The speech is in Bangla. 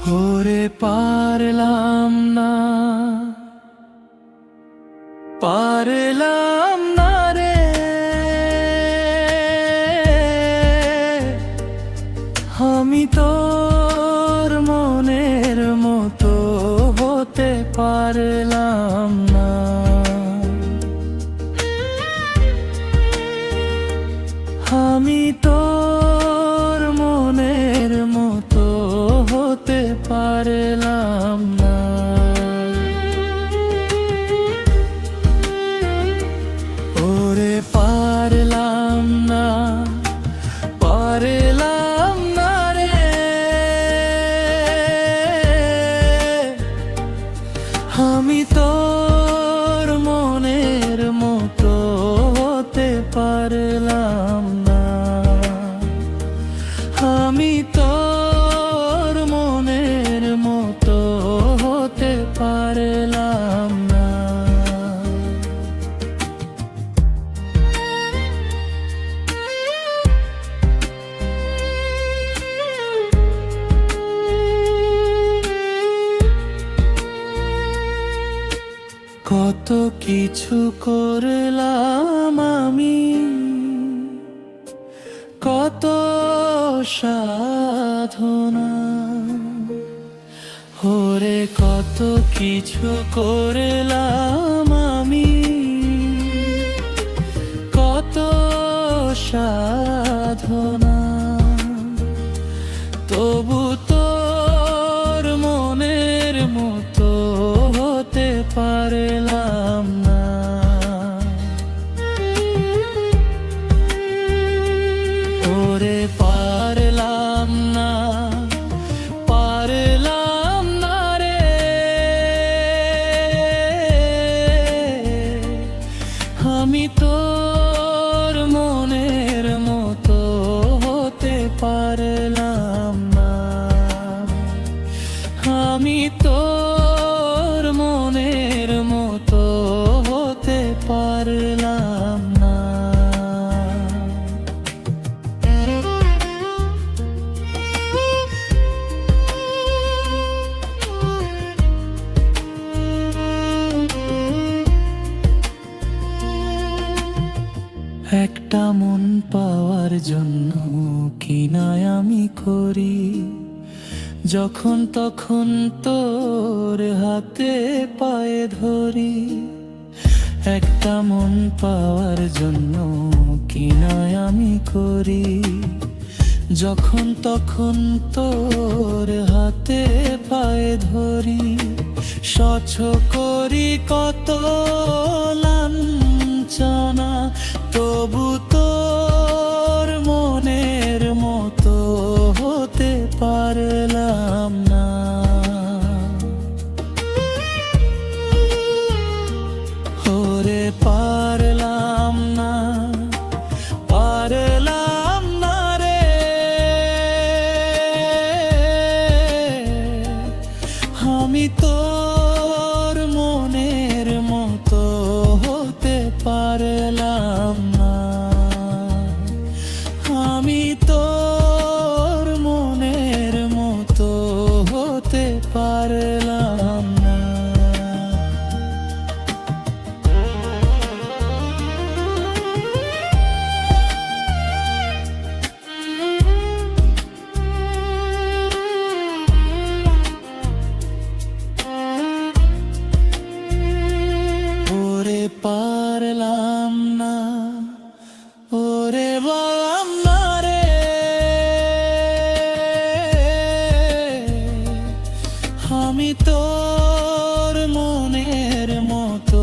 ওরে পারলাম না, পারলাম না রে, আমি তোর মনের মতো হতে পারলাম না। আমি তোর মনের মতো হতে পারলাম না। ওরে পারলাম না, পারলাম না রে, আমি তোর মনের মতো হতে পারলাম না। আমি তোর মনের মতো হতে পারলাম না। কত কিছু করলাম আমি, কত সাধনা, ওরে কত কিছু করলাম আমি, কত সাধনা, তবু তোর মনের মতো হতে পারলাম না। ওরে পারলাম না, পারলাম না রে, আমি তোর মনের মতো হতে পারলাম না। আমি তোর মনের মতো হতে পারলাম না। একটা মন পাওয়ার জন্য কি না আমি করি, যখন তখন তোর হাতে পায়ে ধরি। একটা মন পাওয়ার জন্য কি না আমি করি, যখন তখন তোর হাতে পায়ে ধরি। সহ্য করি কত লাঞ্ছনা, তবু তোর মনের মতো হতে পারলাম না। ওরে পারলাম না, পারলাম না রে, আমি তোর মনের মতো হতে পারলাম না। আমি তোর মনের মতো হতে পারলাম না। ওরে পারলাম না, ওরে বললাম না রে, আমি তোর মনের মতো